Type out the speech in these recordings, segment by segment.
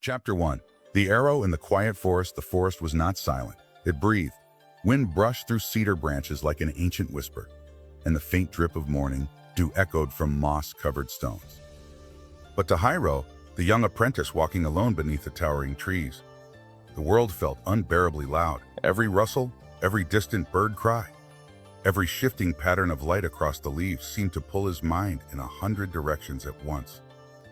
Chapter 1. The arrow in the quiet forest. The forest was not silent. It breathed. Wind brushed through cedar branches like an ancient whisper, and the faint drip of morning dew echoed from moss-covered stones. But to Hiro, the young apprentice walking alone beneath the towering trees, the world felt unbearably loud. Every rustle, every distant bird cry, every shifting pattern of light across the leaves seemed to pull his mind in 100 directions at once.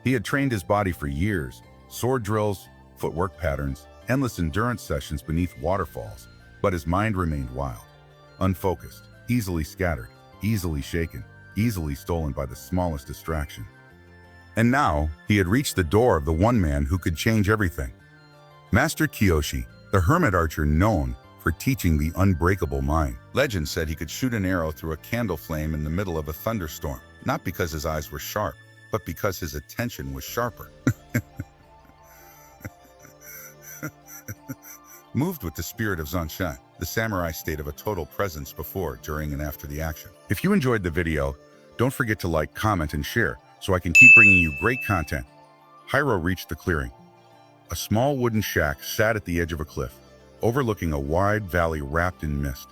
He had trained his body for years, sword drills, footwork patterns, endless endurance sessions beneath waterfalls, but his mind remained wild, unfocused, easily scattered, easily shaken, easily stolen by the smallest distraction. And now, he had reached the door of the one man who could change everything. Master Kiyoshi, the hermit archer known for teaching the unbreakable mind. Legend said he could shoot an arrow through a candle flame in the middle of a thunderstorm, not because his eyes were sharp, but because his attention was sharper. Moved with the spirit of Zanshin, the samurai state of a total presence before, during, and after the action. If you enjoyed the video, don't forget to like, comment, and share so I can keep bringing you great content. Hiro reached the clearing. A small wooden shack sat at the edge of a cliff, overlooking a wide valley wrapped in mist.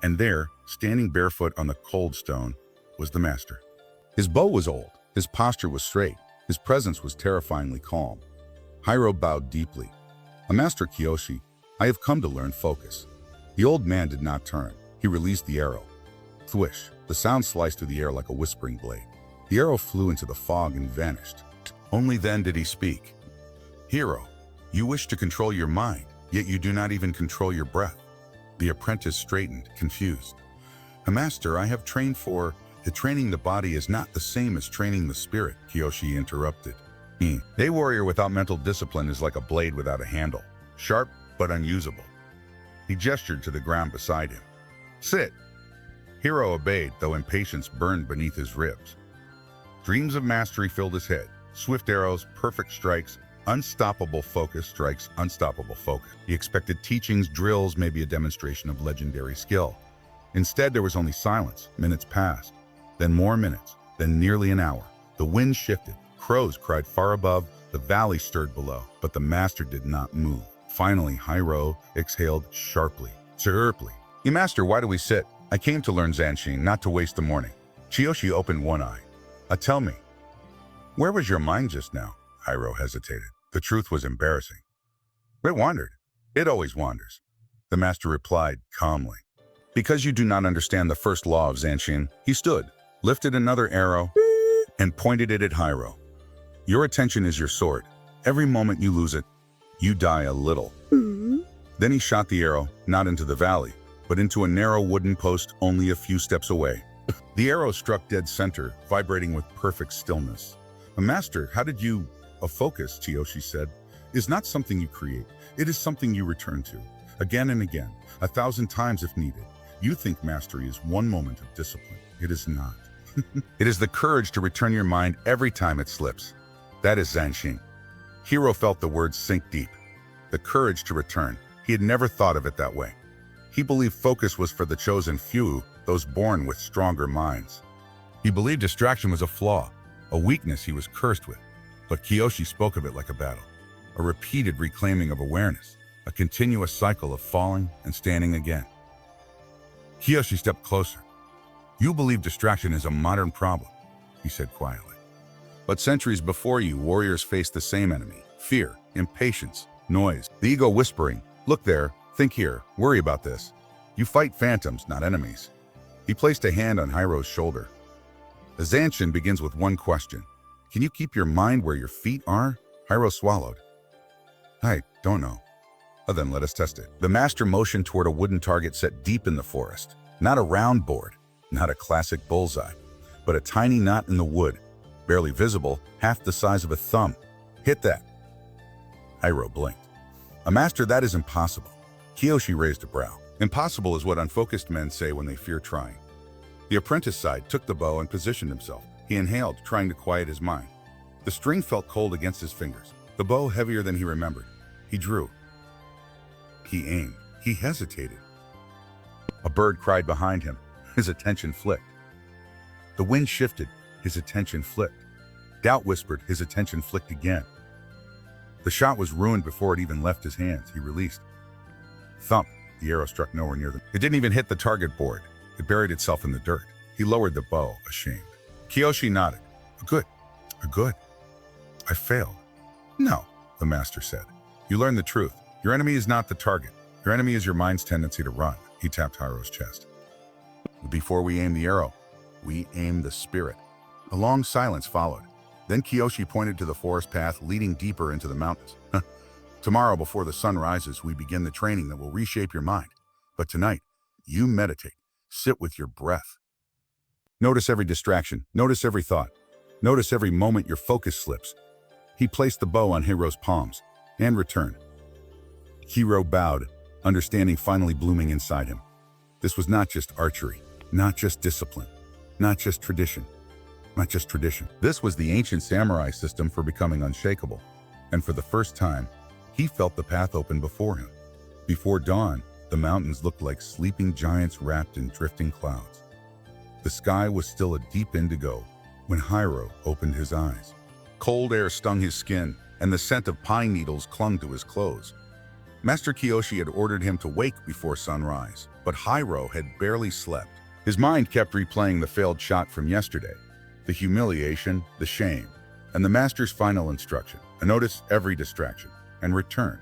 And there, standing barefoot on the cold stone, was the master. His bow was old, his posture was straight, his presence was terrifyingly calm. Hiro bowed deeply. Master Kiyoshi, I have come to learn focus. The old man did not turn. He released the arrow. Thwish, the sound sliced through the air like a whispering blade. The arrow flew into the fog and vanished. Only then did he speak. Hiro, you wish to control your mind, yet you do not even control your breath. The apprentice straightened, confused. Master, I have trained for... Training the body is not the same as training the spirit, Kiyoshi interrupted. A warrior without mental discipline is like a blade without a handle, sharp but unusable. He gestured to the ground beside him. Sit. Hiro obeyed, though impatience burned beneath his ribs. Dreams of mastery filled his head. Swift arrows, perfect strikes, unstoppable focus strikes, unstoppable focus. He expected teachings, drills, maybe a demonstration of legendary skill. Instead, there was only silence. Minutes passed, then more minutes, then nearly an hour. The wind shifted. Crows cried far above, the valley stirred below, but the master did not move. Finally, Hiro exhaled sharply. Master, why do we sit? I came to learn Zanshin, not to waste the morning. Kiyoshi opened one eye. Tell me, where was your mind just now? Hiro hesitated. The truth was embarrassing. It wandered. It always wanders. The master replied calmly. Because you do not understand the first law of Zanshin, he stood, lifted another arrow, and pointed it at Hiro. Your attention is your sword. Every moment you lose it, you die a little. Then he shot the arrow, not into the valley, but into a narrow wooden post only a few steps away. The arrow struck dead center, vibrating with perfect stillness. Master, how did you... A focus, Kiyoshi said, is not something you create. It is something you return to, again and again, 1,000 times if needed. You think mastery is one moment of discipline. It is not. It is the courage to return your mind every time it slips. That is Zanshin. Hiro felt the words sink deep. The courage to return. He had never thought of it that way. He believed focus was for the chosen few, those born with stronger minds. He believed distraction was a flaw, a weakness he was cursed with. But Kiyoshi spoke of it like a battle, a repeated reclaiming of awareness, a continuous cycle of falling and standing again. Kiyoshi stepped closer. You believe distraction is a modern problem, he said quietly. But centuries before you, warriors faced the same enemy: fear, impatience, noise, the ego whispering, look there, think here, worry about this. You fight phantoms, not enemies. He placed a hand on Hiro's shoulder. The Zanshin begins with one question. Can you keep your mind where your feet are? Hiro swallowed. I don't know. Then let us test it. The master motioned toward a wooden target set deep in the forest. Not a round board, not a classic bullseye, but a tiny knot in the wood, barely visible, half the size of a thumb. Hit that. Hiro blinked. Master, that is impossible. Kiyoshi raised a brow. Impossible is what unfocused men say when they fear trying. The apprentice sighed, took the bow, and positioned himself. He inhaled, trying to quiet his mind. The string felt cold against his fingers, the bow heavier than he remembered. He drew. He aimed. He hesitated. A bird cried behind him. His attention flicked. The wind shifted. His attention flicked. Doubt whispered. His attention flicked again. The shot was ruined before it even left his hands. He released. Thump. The arrow struck nowhere near them. It didn't even hit the target board. It buried itself in the dirt. He lowered the bow, ashamed. Kiyoshi nodded. Good. Good. I failed. No, the master said. You learned the truth. Your enemy is not the target. Your enemy is your mind's tendency to run. He tapped Hiro's chest. Before we aimed the arrow, we aimed the spirit. A long silence followed. Then Kiyoshi pointed to the forest path leading deeper into the mountains. Tomorrow, before the sun rises, we begin the training that will reshape your mind. But tonight, you meditate. Sit with your breath. Notice every distraction. Notice every thought. Notice every moment your focus slips. He placed the bow on Hiro's palms and returned. Hiro bowed, understanding finally blooming inside him. This was not just archery, not just discipline, not just tradition. This was the ancient samurai system for becoming unshakable. And for the first time, he felt the path open before him. Before dawn, the mountains looked like sleeping giants wrapped in drifting clouds. The sky was still a deep indigo when Hiro opened his eyes. Cold air stung his skin, and the scent of pine needles clung to his clothes. Master Kiyoshi had ordered him to wake before sunrise, but Hiro had barely slept. His mind kept replaying the failed shot from yesterday, the humiliation, the shame, and the master's final instruction: notice every distraction and return.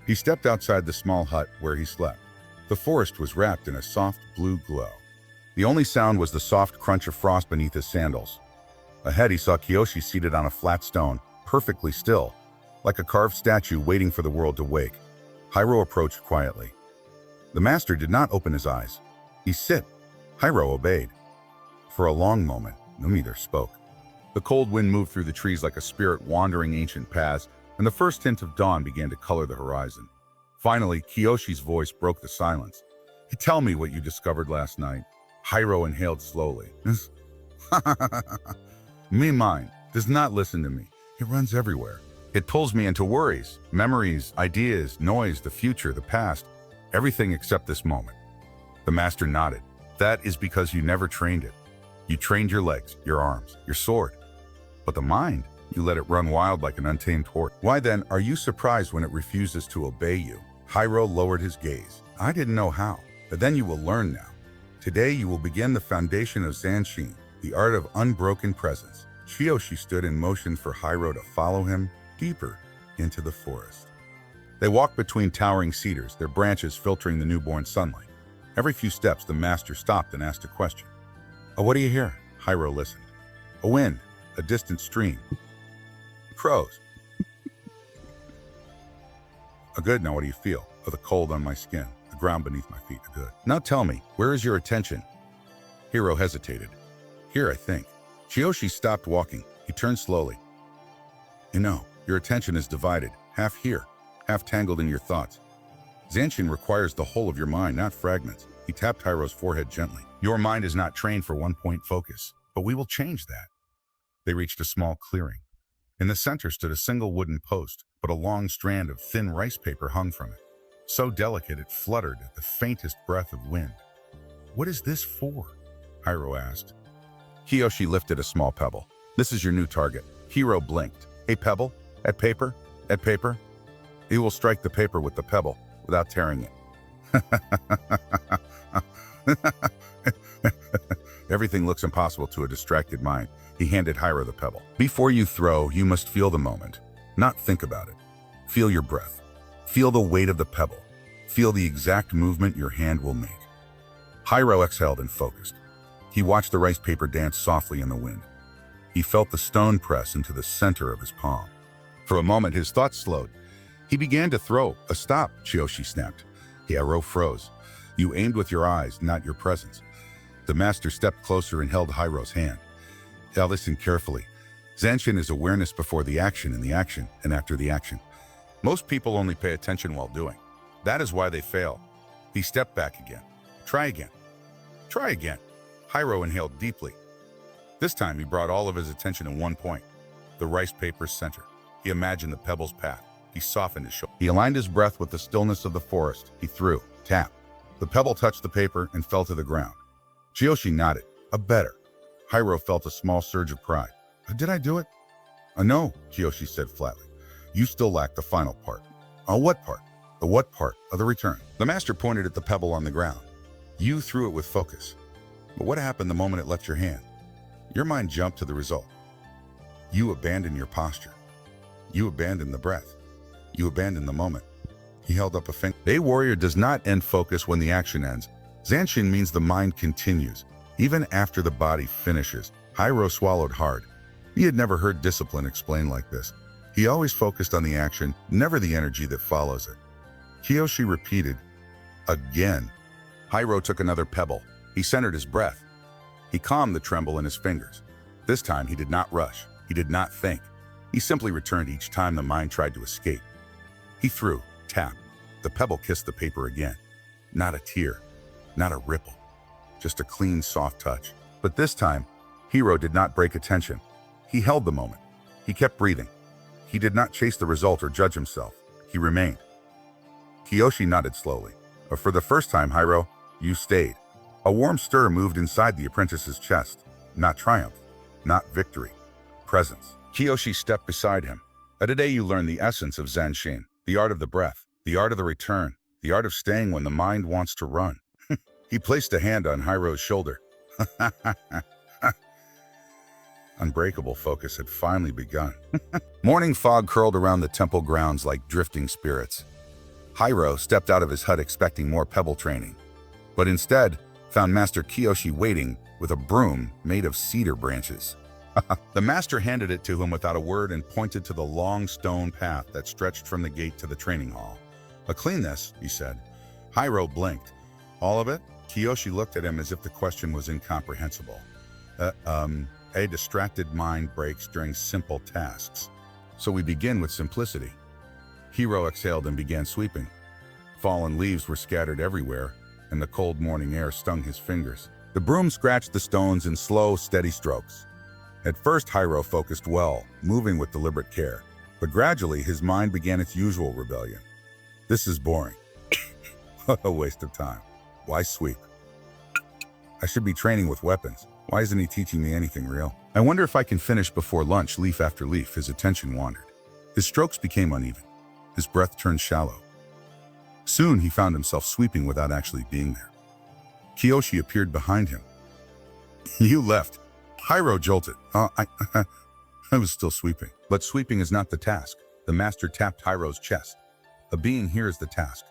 He stepped outside the small hut where he slept. The forest was wrapped in a soft blue glow. The only sound was the soft crunch of frost beneath his sandals. Ahead, he saw Kiyoshi seated on a flat stone, perfectly still, like a carved statue waiting for the world to wake. Hiro approached quietly. The master did not open his eyes. He sit. Hiro obeyed. For a long moment, neither spoke. The cold wind moved through the trees like a spirit wandering ancient paths, and the first hint of dawn began to color the horizon. Finally, Kiyoshi's voice broke the silence. Tell me what you discovered last night. Hiro inhaled slowly. Me mind does not listen to me. It runs everywhere. It pulls me into worries, memories, ideas, noise, the future, the past, everything except this moment. The master nodded. That is because you never trained it. You trained your legs, your arms, your sword. But the mind, you let it run wild like an untamed horse. Why then are you surprised when it refuses to obey you? Hiro lowered his gaze. I didn't know how, but then you will learn now. Today you will begin the foundation of Zanshin, the art of unbroken presence. Kiyoshi stood in motion for Hiro to follow him deeper into the forest. They walked between towering cedars, their branches filtering the newborn sunlight. Every few steps, the master stopped and asked a question. Oh, what do you hear? Hiro listened. A wind, a distant stream. Crows. Good, now what do you feel? Oh, the cold on my skin, the ground beneath my feet. Good. Now tell me, where is your attention? Hiro hesitated. Here, I think. Kiyoshi stopped walking. He turned slowly. You know, your attention is divided, half here, half tangled in your thoughts. Zanshin requires the whole of your mind, not fragments. He tapped Hiro's forehead gently. Your mind is not trained for one-point focus, but we will change that. They reached a small clearing. In the center stood a single wooden post, but a long strand of thin rice paper hung from it. So delicate it fluttered at the faintest breath of wind. What is this for? Hiro asked. Kiyoshi lifted a small pebble. This is your new target. Hiro blinked. A pebble? At paper? At paper? He will strike the paper with the pebble without tearing it. Everything looks impossible to a distracted mind. He handed Hiro the pebble. Before you throw, you must feel the moment, not think about it. Feel your breath. Feel the weight of the pebble. Feel the exact movement your hand will make. Hiro exhaled and focused. He watched the rice paper dance softly in the wind. He felt the stone press into the center of his palm. For a moment, his thoughts slowed. He began to throw. A stop, Kiyoshi snapped. The arrow froze. You aimed with your eyes, not your presence. The master stepped closer and held Hiro's hand. Now listen carefully. Zanshin is awareness before the action and after the action. Most people only pay attention while doing. That is why they fail. He stepped back again. Try again. Try again. Hiro inhaled deeply. This time he brought all of his attention in one point, the rice paper's center. He imagined the pebble's path. He softened his shoulder. He aligned his breath with the stillness of the forest. He threw. Tap. The pebble touched the paper and fell to the ground. Kiyoshi nodded. A better. Hiro felt a small surge of pride. Did I do it? No, Kiyoshi said flatly. You still lack the final part. What part? The what part of the return? The master pointed at the pebble on the ground. You threw it with focus. But what happened the moment it left your hand? Your mind jumped to the result. You abandoned your posture. You abandoned the breath. You abandoned the moment. He held up a finger. A warrior does not end focus when the action ends. Zanshin means the mind continues, even after the body finishes. Hiro swallowed hard. He had never heard discipline explained like this. He always focused on the action, never the energy that follows it. Kiyoshi repeated, again. Hiro took another pebble. He centered his breath. He calmed the tremble in his fingers. This time he did not rush. He did not think. He simply returned each time the mind tried to escape. He threw, tapped. The pebble kissed the paper again. Not a tear, not a ripple, just a clean, soft touch. But this time, Hiro did not break attention. He held the moment. He kept breathing. He did not chase the result or judge himself. He remained. Kiyoshi nodded slowly. But for the first time, Hiro, you stayed. A warm stir moved inside the apprentice's chest. Not triumph, not victory, presence. Kiyoshi stepped beside him. Today you learn the essence of Zanshin, the art of the breath, the art of the return, the art of staying when the mind wants to run. He placed a hand on Hiro's shoulder. Unbreakable focus had finally begun. Morning fog curled around the temple grounds like drifting spirits. Hiro stepped out of his hut expecting more pebble training, but instead found Master Kiyoshi waiting with a broom made of cedar branches. The master handed it to him without a word and pointed to the long stone path that stretched from the gate to the training hall. Clean this, he said. Hiro blinked. All of it? Kiyoshi looked at him as if the question was incomprehensible. A distracted mind breaks during simple tasks. So we begin with simplicity. Hiro exhaled and began sweeping. Fallen leaves were scattered everywhere, and the cold morning air stung his fingers. The broom scratched the stones in slow, steady strokes. At first, Hiro focused well, moving with deliberate care, but gradually his mind began its usual rebellion. This is boring. A waste of time. Why sweep? I should be training with weapons. Why isn't he teaching me anything real? I wonder if I can finish before lunch. Leaf after leaf, his attention wandered. His strokes became uneven. His breath turned shallow. Soon he found himself sweeping without actually being there. Kiyoshi appeared behind him. You left. Hiro jolted. I was still sweeping. But sweeping is not the task. The master tapped Hiro's chest. A being here is the task.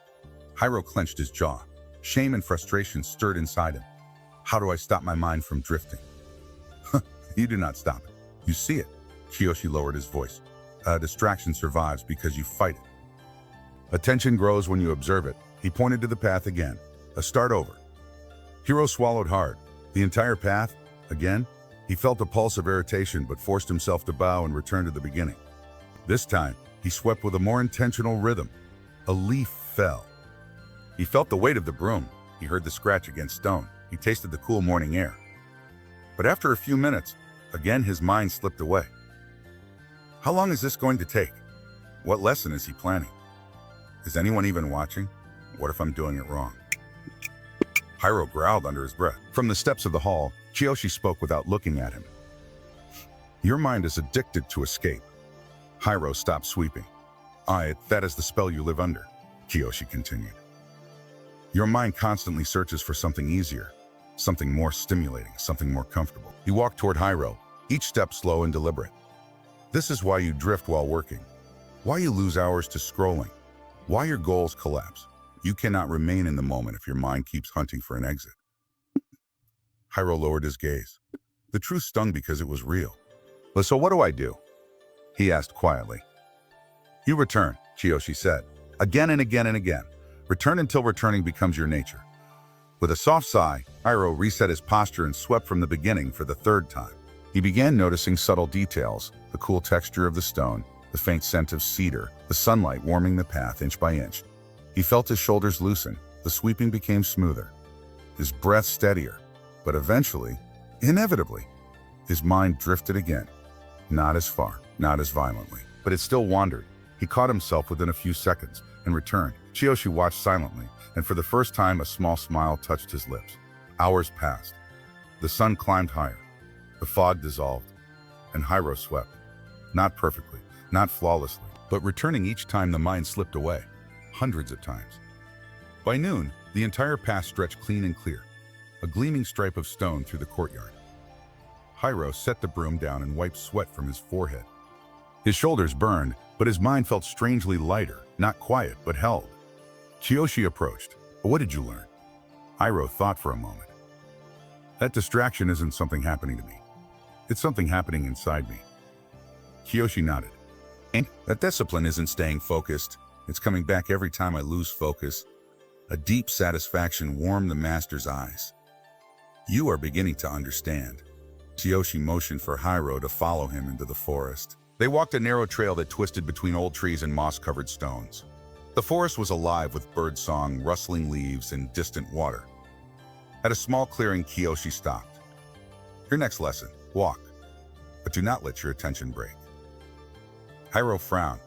Hiro clenched his jaw. Shame and frustration stirred inside him. How do I stop my mind from drifting? You do not stop it. You see it. Kiyoshi lowered his voice. Distraction survives because you fight it. Attention grows when you observe it. He pointed to the path again. Start over. Hiro swallowed hard. The entire path? Again? He felt a pulse of irritation but forced himself to bow and return to the beginning. This time, he swept with a more intentional rhythm. A leaf fell. He felt the weight of the broom. He heard the scratch against stone. He tasted the cool morning air. But after a few minutes, again his mind slipped away. How long is this going to take? What lesson is he planning? Is anyone even watching? What if I'm doing it wrong? Hiro growled under his breath. From the steps of the hall, Kiyoshi spoke without looking at him. Your mind is addicted to escape. Hiro stopped sweeping. That is the spell you live under, Kiyoshi continued. Your mind constantly searches for something easier, something more stimulating, something more comfortable. He walked toward Hiro, each step slow and deliberate. This is why you drift while working, why you lose hours to scrolling, why your goals collapse. You cannot remain in the moment if your mind keeps hunting for an exit. Hiro lowered his gaze. The truth stung because it was real. So what do I do? He asked quietly. You return, Kiyoshi said, again and again and again. Return until returning becomes your nature. With a soft sigh, Hiro reset his posture and swept from the beginning for the third time. He began noticing subtle details, the cool texture of the stone, the faint scent of cedar, the sunlight warming the path inch by inch. He felt his shoulders loosen, the sweeping became smoother, his breath steadier, but eventually, inevitably, his mind drifted again. Not as far, not as violently, but it still wandered. He caught himself within a few seconds and returned. Kiyoshi watched silently, and for the first time a small smile touched his lips. Hours passed. The sun climbed higher. The fog dissolved, and Hiro swept. Not perfectly, not flawlessly, but returning each time the mind slipped away, hundreds of times. By noon, the entire path stretched clean and clear, a gleaming stripe of stone through the courtyard. Hiro set the broom down and wiped sweat from his forehead. His shoulders burned, but his mind felt strangely lighter, not quiet, but held. Kiyoshi approached. "What did you learn?" Hiro thought for a moment. "That distraction isn't something happening to me. It's something happening inside me." Kiyoshi nodded. "And that discipline isn't staying focused. It's coming back every time I lose focus." A deep satisfaction warmed the master's eyes. "You are beginning to understand." Kiyoshi motioned for Hiro to follow him into the forest. They walked a narrow trail that twisted between old trees and moss-covered stones. The forest was alive with birdsong, rustling leaves, and distant water. At a small clearing, Kiyoshi stopped. "Your next lesson, walk, but do not let your attention break." Hiro frowned.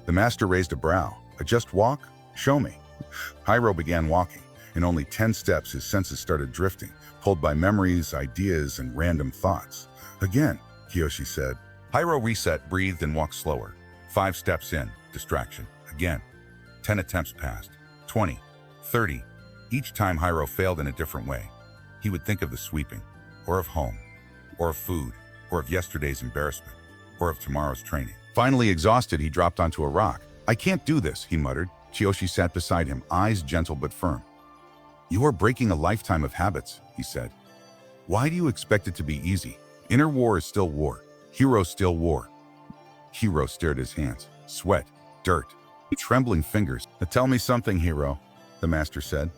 The master raised a brow. "I just walk? Show me." Hiro began walking. In only 10 steps, his senses started drifting, pulled by memories, ideas, and random thoughts. "Again," Kiyoshi said. Hiro reset, breathed, and walked slower. 5 steps in, distraction. Again. 10 attempts passed. 20. 30. Each time Hiro failed in a different way. He would think of the sweeping, or of home, or of food, or of yesterday's embarrassment, or of tomorrow's training. Finally exhausted, he dropped onto a rock. "I can't do this," he muttered. Kiyoshi sat beside him, eyes gentle but firm. "You are breaking a lifetime of habits," he said. "Why do you expect it to be easy? Inner war is still war. Hero still war." Hiro stared at his hands. Sweat, dirt, trembling fingers. "Tell me something, Hiro," the master said.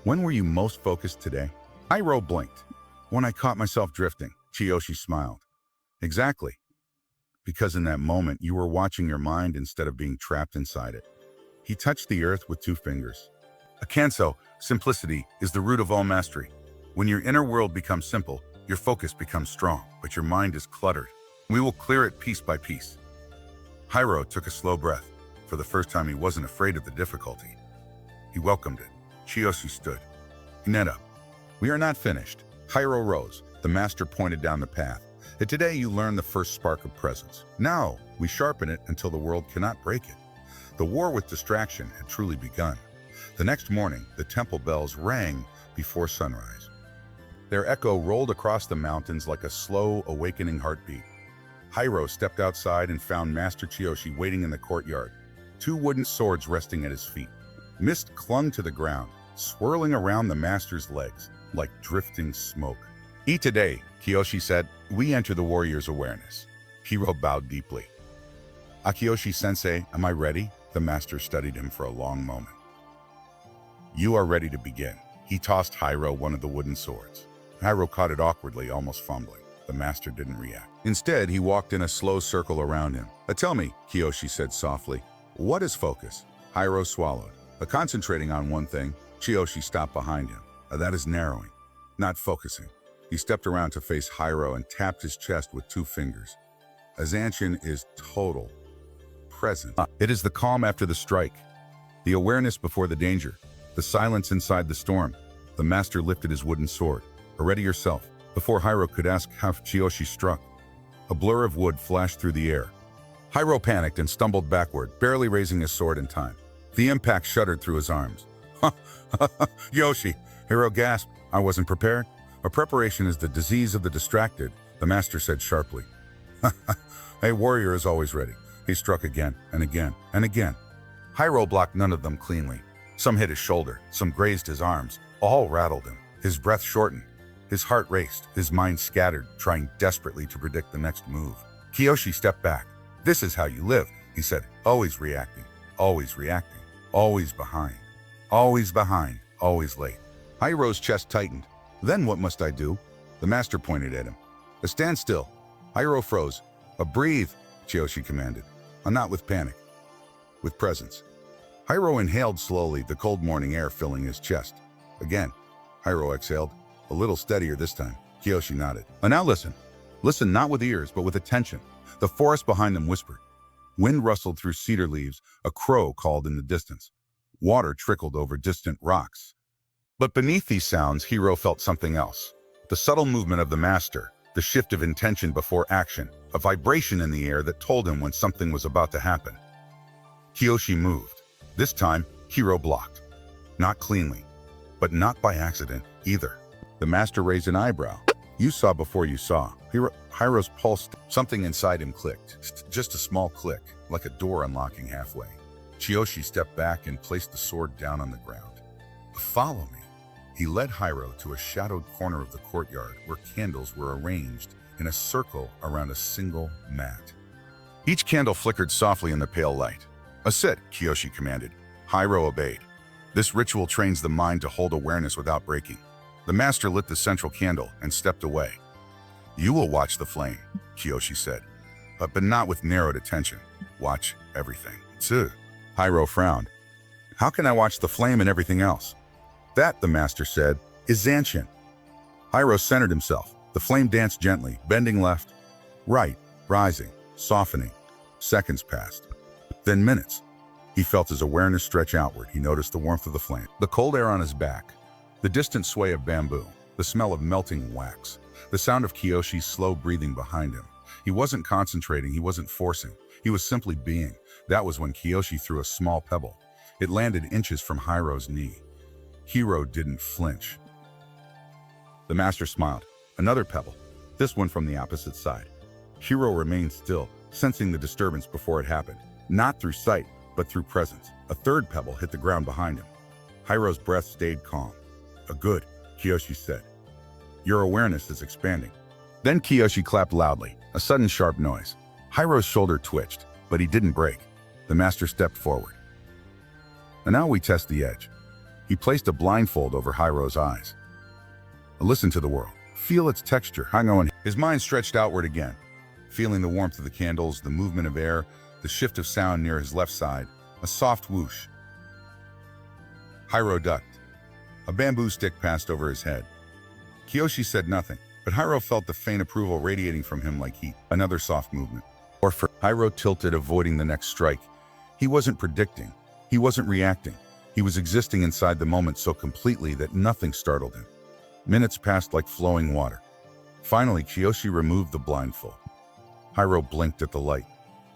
"When were you most focused today?" Hiro blinked. "When I caught myself drifting," Kiyoshi smiled. "Exactly. Because in that moment, you were watching your mind instead of being trapped inside it." He touched the earth with 2 fingers. "Akanso, simplicity, is the root of all mastery. When your inner world becomes simple, your focus becomes strong, but your mind is cluttered. We will clear it piece by piece." Hiro took a slow breath. For the first time, he wasn't afraid of the difficulty. He welcomed it. Kiyoshi stood. He knelt up. "We are not finished." Hiro rose. The master pointed down the path. "Today you learn the first spark of presence. Now we sharpen it until the world cannot break it." The war with distraction had truly begun. The next morning, the temple bells rang before sunrise. Their echo rolled across the mountains like a slow, awakening heartbeat. Hiro stepped outside and found Master Kiyoshi waiting in the courtyard, 2 wooden swords resting at his feet. Mist clung to the ground, swirling around the master's legs like drifting smoke. "Eat today," Kiyoshi said. "We enter the warrior's awareness." Hiro bowed deeply. "Akiyoshi-sensei, am I ready?" The master studied him for a long moment. "You are ready to begin." He tossed Hiro one of the wooden swords. Hiro caught it awkwardly, almost fumbling. The master didn't react. Instead, he walked in a slow circle around him. "Tell me," Kiyoshi said softly, "what is focus?" Hiro swallowed. Concentrating on one thing, Kiyoshi stopped behind him. That is narrowing, not focusing." He stepped around to face Hiro and tapped his chest with 2 fingers. Zanshin is total, present. It is the calm after the strike, the awareness before the danger, the silence inside the storm. The master lifted his wooden sword. "Ready yourself." Before Hiro could ask how Kiyoshi struck, a blur of wood flashed through the air. Hiro panicked and stumbled backward, barely raising his sword in time. The impact shuddered through his arms. "Yoshi!" Hiro gasped. "I wasn't prepared." "A preparation is the disease of the distracted," the master said sharply. "A warrior is always ready." He struck again and again and again. Hiro blocked none of them cleanly. Some hit his shoulder, some grazed his arms. All rattled him. His breath shortened. His heart raced, his mind scattered, trying desperately to predict the next move. Kiyoshi stepped back. "This is how you live," he said. "Always reacting, always reacting, always behind, always behind, always late." Hiro's chest tightened. "Then what must I do?" The master pointed at him. "Stand still." Hiro froze. "Breathe," Kiyoshi commanded. Not with panic, with presence. Hiro inhaled slowly, the cold morning air filling his chest. Again, Hiro exhaled, a little steadier this time. Kiyoshi nodded. "Now listen. Listen not with ears, but with attention." The forest behind them whispered. Wind rustled through cedar leaves. A crow called in the distance. Water trickled over distant rocks. But beneath these sounds, Hiro felt something else. The subtle movement of the master, the shift of intention before action, a vibration in the air that told him when something was about to happen. Kiyoshi moved. This time, Hiro blocked. Not cleanly, but not by accident either. The master raised an eyebrow. You saw before you saw. Hiro's pulse, something inside him clicked. Just a small click, like a door unlocking halfway. Kiyoshi stepped back and placed the sword down on the ground. Follow me. He led Hiro to a shadowed corner of the courtyard where candles were arranged in a circle around a single mat. Each candle flickered softly in the pale light. A sit, Kiyoshi commanded. Hiro obeyed. This ritual trains the mind to hold awareness without breaking. The master lit the central candle and stepped away. You will watch the flame, Kiyoshi said, but not with narrowed attention. Watch everything. Tsu. Hiro frowned. How can I watch the flame and everything else? That, the master said, is Zanshin. Hiro centered himself. The flame danced gently, bending left, right, rising, softening. Seconds passed. Then minutes. He felt his awareness stretch outward. He noticed the warmth of the flame, the cold air on his back, the distant sway of bamboo, the smell of melting wax, the sound of Kiyoshi's slow breathing behind him. He wasn't concentrating, he wasn't forcing. He was simply being. That was when Kiyoshi threw a small pebble. It landed inches from Hiro's knee. Hiro didn't flinch. The master smiled. Another pebble, this one from the opposite side. Hiro remained still, sensing the disturbance before it happened. Not through sight, but through presence. A third pebble hit the ground behind him. Hiro's breath stayed calm. Good, Kiyoshi said. Your awareness is expanding. Then Kiyoshi clapped loudly, a sudden sharp noise. Hiro's shoulder twitched, but he didn't break. The master stepped forward. And now we test the edge. He placed a blindfold over Hiro's eyes. Listen to the world. Feel its texture. Hang on. His mind stretched outward again, feeling the warmth of the candles, the movement of air, the shift of sound near his left side, a soft whoosh. Hiro ducked. A bamboo stick passed over his head. Kiyoshi said nothing, but Hiro felt the faint approval radiating from him like heat. Another soft movement. Hiro tilted, avoiding the next strike. He wasn't predicting. He wasn't reacting. He was existing inside the moment so completely that nothing startled him. Minutes passed like flowing water. Finally, Kiyoshi removed the blindfold. Hiro blinked at the light.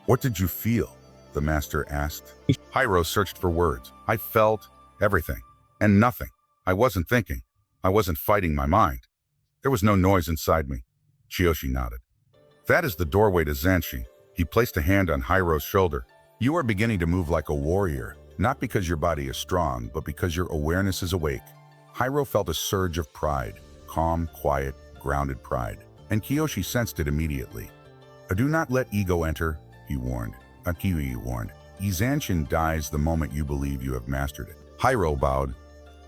What did you feel? The master asked. Hiro searched for words. I felt everything and nothing. I wasn't thinking. I wasn't fighting my mind. There was no noise inside me. Kiyoshi nodded. That is the doorway to Zanshin. He placed a hand on Hiro's shoulder. You are beginning to move like a warrior, not because your body is strong, but because your awareness is awake. Hiro felt a surge of pride, calm, quiet, grounded pride, and Kiyoshi sensed it immediately. Do not let ego enter, he warned. Akiyu warned. Zanshin dies the moment you believe you have mastered it. Hiro bowed.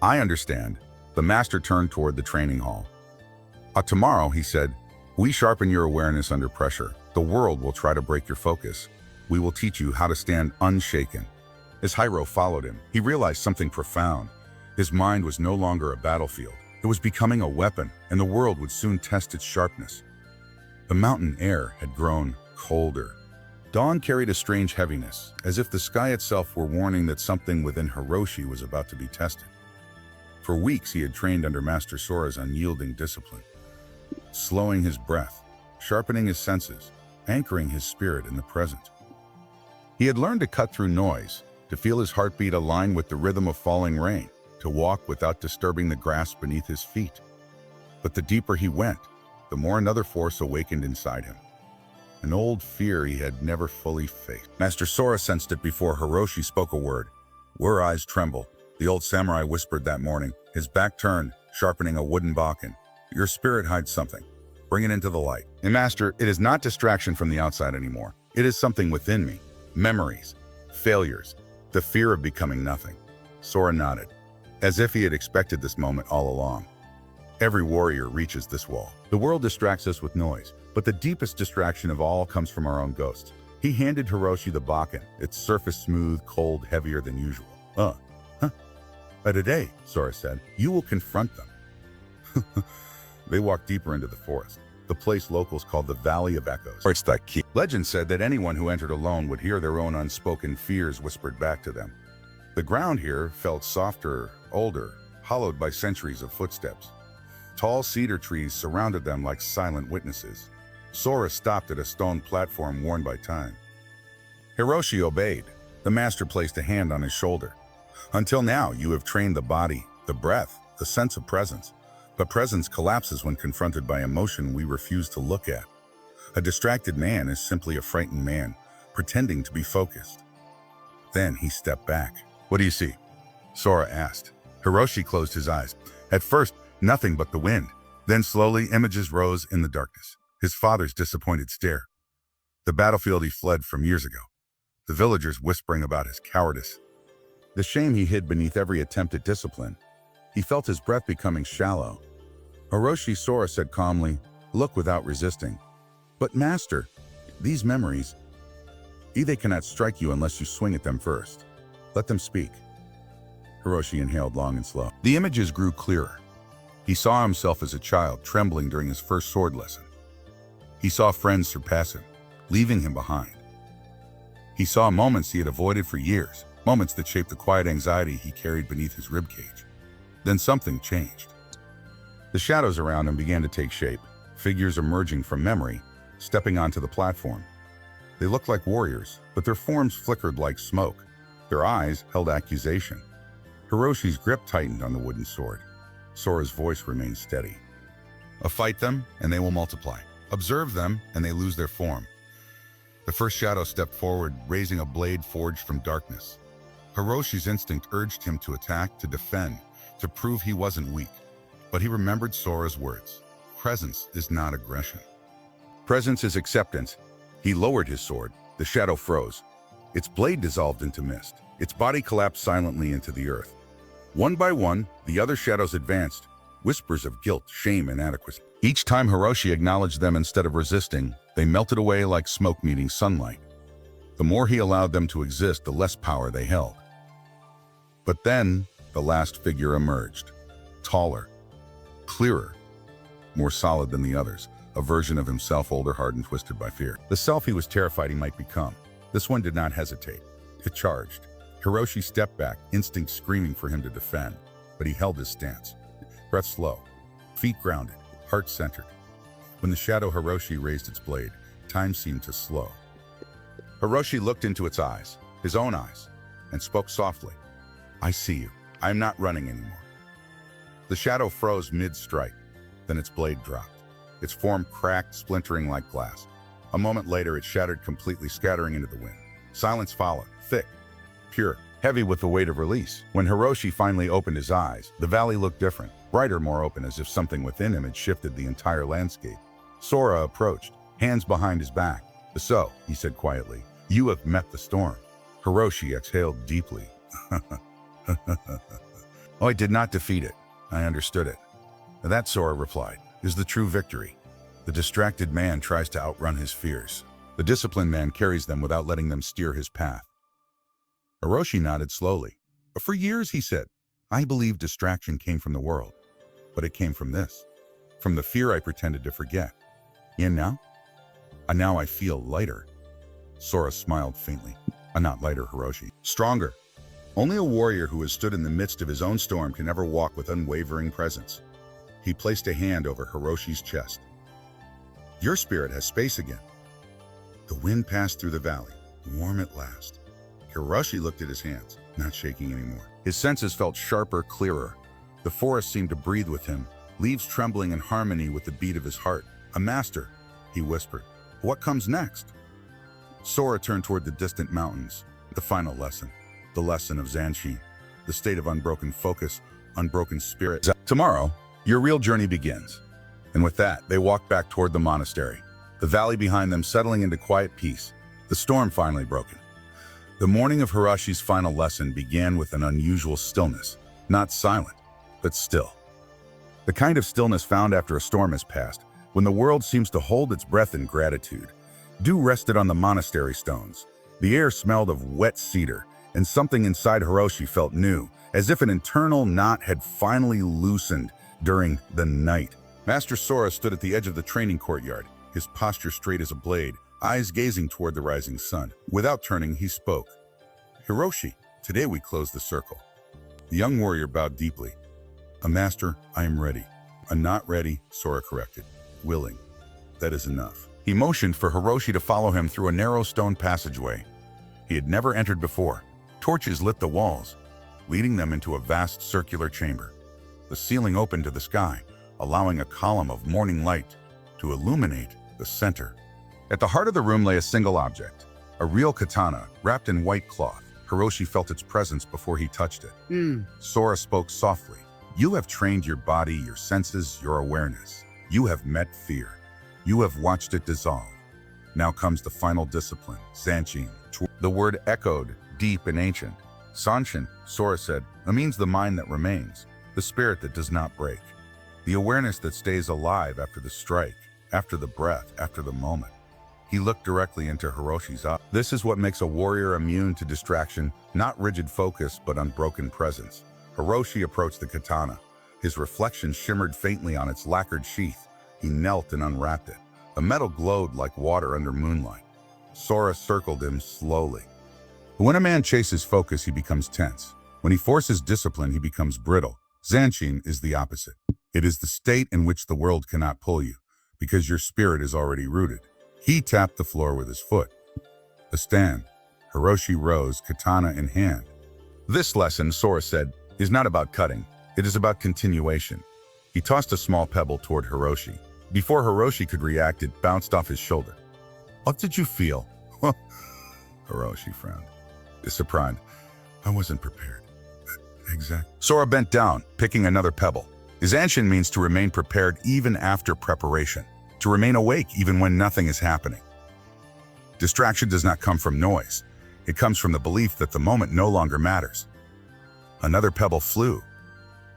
I understand. The master turned toward the training hall. Tomorrow, he said, we sharpen your awareness under pressure. The world will try to break your focus. We will teach you how to stand unshaken. As Hiro followed him, he realized something profound. His mind was no longer a battlefield. It was becoming a weapon, and the world would soon test its sharpness. The mountain air had grown colder. Dawn carried a strange heaviness, as if the sky itself were warning that something within Hiroshi was about to be tested. For weeks he had trained under Master Sora's unyielding discipline, slowing his breath, sharpening his senses, anchoring his spirit in the present. He had learned to cut through noise, to feel his heartbeat align with the rhythm of falling rain, to walk without disturbing the grass beneath his feet. But the deeper he went, the more another force awakened inside him. An old fear he had never fully faced. Master Sora sensed it before Hiroshi spoke a word. Her eyes trembled. The old samurai whispered that morning, his back turned, sharpening a wooden bakken. Your spirit hides something. Bring it into the light. And Master, it is not distraction from the outside anymore. It is something within me. Memories, failures, the fear of becoming nothing. Sora nodded, as if he had expected this moment all along. Every warrior reaches this wall. The world distracts us with noise, but the deepest distraction of all comes from our own ghosts. He handed Hiroshi the bakken, its surface smooth, cold, heavier than usual. Today, Sora said, you will confront them. They walked deeper into the forest, the place locals called the Valley of Echoes. It's that key. Legend said that anyone who entered alone would hear their own unspoken fears whispered back to them. The ground here felt softer, older, hollowed by centuries of footsteps. Tall cedar trees surrounded them like silent witnesses. Sora stopped at a stone platform worn by time. Hiroshi obeyed. The master placed a hand on his shoulder. Until now, you have trained the body, the breath, the sense of presence. But presence collapses when confronted by emotion we refuse to look at. A distracted man is simply a frightened man, pretending to be focused. Then he stepped back. "What do you see?" Sora asked. Hiroshi closed his eyes. At first, nothing but the wind. Then slowly, images rose in the darkness. His father's disappointed stare. The battlefield he fled from years ago. The villagers whispering about his cowardice. The shame he hid beneath every attempt at discipline. He felt his breath becoming shallow. Hiroshi Sora said calmly, "Look without resisting." "But master, these memories, they cannot strike you unless you swing at them first. Let them speak." Hiroshi inhaled long and slow. The images grew clearer. He saw himself as a child trembling during his first sword lesson. He saw friends surpass him, leaving him behind. He saw moments he had avoided for years, moments that shaped the quiet anxiety he carried beneath his ribcage. Then something changed. The shadows around him began to take shape, figures emerging from memory, stepping onto the platform. They looked like warriors, but their forms flickered like smoke. Their eyes held accusation. Hiroshi's grip tightened on the wooden sword. Sora's voice remained steady. "Fight them, and they will multiply. Observe them, and they lose their form." The first shadow stepped forward, raising a blade forged from darkness. Hiroshi's instinct urged him to attack, to defend, to prove he wasn't weak. But he remembered Sora's words. Presence is not aggression. Presence is acceptance. He lowered his sword. The shadow froze. Its blade dissolved into mist. Its body collapsed silently into the earth. One by one, the other shadows advanced, whispers of guilt, shame, and inadequacy. Each time Hiroshi acknowledged them instead of resisting, they melted away like smoke meeting sunlight. The more he allowed them to exist, the less power they held. But then, the last figure emerged. Taller, clearer, more solid than the others, a version of himself older, hardened, twisted by fear. The self he was terrified he might become. This one did not hesitate. It charged. Hiroshi stepped back, instinct screaming for him to defend, but he held his stance. Breath slow, feet grounded, heart centered. When the shadow Hiroshi raised its blade, time seemed to slow. Hiroshi looked into its eyes, his own eyes, and spoke softly. "I see you. I am not running anymore." The shadow froze mid-strike, then its blade dropped. Its form cracked, splintering like glass. A moment later, it shattered completely, scattering into the wind. Silence followed, thick, pure, heavy with the weight of release. When Hiroshi finally opened his eyes, the valley looked different, brighter, more open, as if something within him had shifted the entire landscape. Sora approached, hands behind his back. "So," he said quietly, "you have met the storm." Hiroshi exhaled deeply. "Oh, I did not defeat it. I understood it." "That," Sora replied, "is the true victory. The distracted man tries to outrun his fears. The disciplined man carries them without letting them steer his path." Hiroshi nodded slowly. "For years," he said, "I believed distraction came from the world. But it came from this. From the fear I pretended to forget. And now? Now I feel lighter." Sora smiled faintly. "Not lighter, Hiroshi. Stronger. Only a warrior who has stood in the midst of his own storm can ever walk with unwavering presence." He placed a hand over Hiroshi's chest. "Your spirit has space again." The wind passed through the valley, warm at last. Hiroshi looked at his hands, not shaking anymore. His senses felt sharper, clearer. The forest seemed to breathe with him, leaves trembling in harmony with the beat of his heart. "A master," he whispered. "What comes next?" Sora turned toward the distant mountains. The final lesson. The lesson of Zanshin. The state of unbroken focus, unbroken spirit. "Tomorrow, your real journey begins." And with that, they walked back toward the monastery. The valley behind them settling into quiet peace. The storm finally broken. The morning of Hiroshi's final lesson began with an unusual stillness. Not silent, but still. The kind of stillness found after a storm has passed, when the world seems to hold its breath in gratitude. Dew rested on the monastery stones. The air smelled of wet cedar, and something inside Hiroshi felt new, as if an internal knot had finally loosened during the night. Master Sora stood at the edge of the training courtyard, his posture straight as a blade, eyes gazing toward the rising sun. Without turning, he spoke. "Hiroshi, today we close the circle." The young warrior bowed deeply. "A master, I am ready." "Not ready," Sora corrected. "Willing. That is enough." He motioned for Hiroshi to follow him through a narrow stone passageway. he had never entered before. Torches lit the walls, leading them into a vast circular chamber. The ceiling opened to the sky, allowing a column of morning light to illuminate the center. At the heart of the room lay a single object, a real katana wrapped in white cloth. Hiroshi felt its presence before he touched it. Sora spoke softly. You have trained your body, your senses, your awareness. You have met fear. You have watched it dissolve. Now comes the final discipline, Zanshin. The word echoed deep and ancient. Zanshin, Sora said, it means the mind that remains, the spirit that does not break, the awareness that stays alive after the strike, after the breath, after the moment. He looked directly into Hiroshi's eyes. This is what makes a warrior immune to distraction, not rigid focus, but unbroken presence. Hiroshi approached the katana. His reflection shimmered faintly on its lacquered sheath. He knelt and unwrapped it. The metal glowed like water under moonlight. Sora circled him slowly. When a man chases focus, he becomes tense. When he forces discipline, he becomes brittle. Zanshin is the opposite. It is the state in which the world cannot pull you, because your spirit is already rooted. He tapped the floor with his foot. A stand. Hiroshi rose, katana in hand. This lesson, Sora said, is not about cutting. It is about continuation. He tossed a small pebble toward Hiroshi. Before Hiroshi could react, it bounced off his shoulder. What did you feel? Hiroshi frowned. Surprised. I wasn't prepared. Exactly. Sora bent down, picking another pebble. Zanshin means to remain prepared even after preparation, to remain awake even when nothing is happening. Distraction does not come from noise. It comes from the belief that the moment no longer matters. Another pebble flew,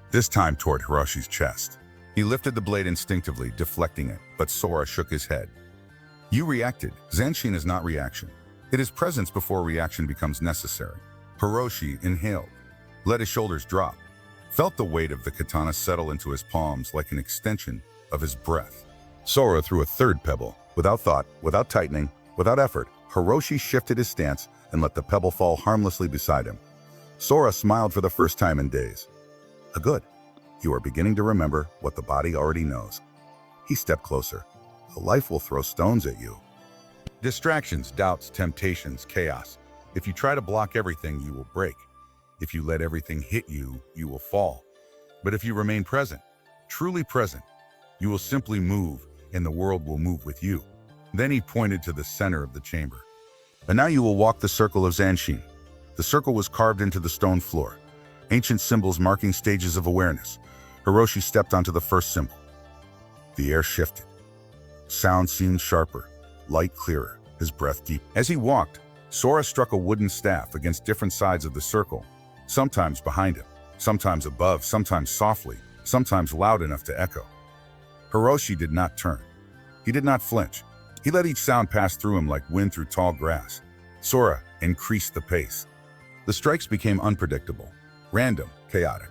this time toward Hiroshi's chest. He lifted the blade instinctively, deflecting it, but Sora shook his head. You reacted. Zanshin is not reaction. It is presence before reaction becomes necessary. Hiroshi inhaled, let his shoulders drop, felt the weight of the katana settle into his palms like an extension of his breath. Sora threw a third pebble. Without thought, without tightening, without effort, Hiroshi shifted his stance and let the pebble fall harmlessly beside him. Sora smiled for the first time in days. Good. You are beginning to remember what the body already knows. He stepped closer. Life will throw stones at you. Distractions, doubts, temptations, chaos. If you try to block everything, you will break. If you let everything hit you, you will fall. But if you remain present, truly present, you will simply move, and the world will move with you. Then he pointed to the center of the chamber. And now you will walk the circle of Zanshin. The circle was carved into the stone floor, ancient symbols marking stages of awareness. Hiroshi stepped onto the first symbol. The air shifted. Sound seemed sharper, light clearer, his breath deep. As he walked, Sora struck a wooden staff against different sides of the circle, sometimes behind him, sometimes above, sometimes softly, sometimes loud enough to echo. Hiroshi did not turn. He did not flinch. He let each sound pass through him like wind through tall grass. Sora increased the pace. The strikes became unpredictable, random, chaotic.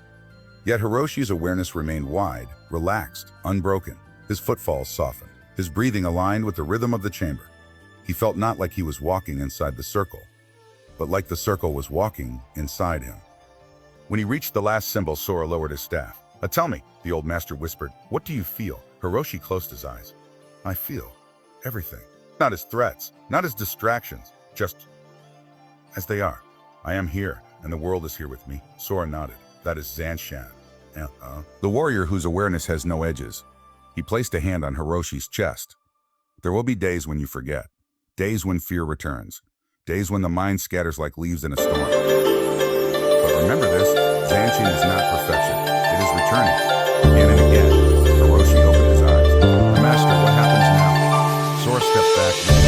Yet Hiroshi's awareness remained wide, relaxed, unbroken. His footfalls softened, his breathing aligned with the rhythm of the chamber. He felt not like he was walking inside the circle, but like the circle was walking inside him. When he reached the last symbol, Sora lowered his staff. Tell me, the old master whispered, what do you feel? Hiroshi closed his eyes. I feel everything. Not as threats, not as distractions, just as they are. I am here, and the world is here with me. Sora nodded. That is Zanshin. The warrior whose awareness has no edges. He placed a hand on Hiroshi's chest. There will be days when you forget. Days when fear returns. Days when the mind scatters like leaves in a storm. But remember this, Zanshin is not perfection. It is returning. Again and again, Hiroshi opened his eyes. Master, what happens now? Sora stepped back.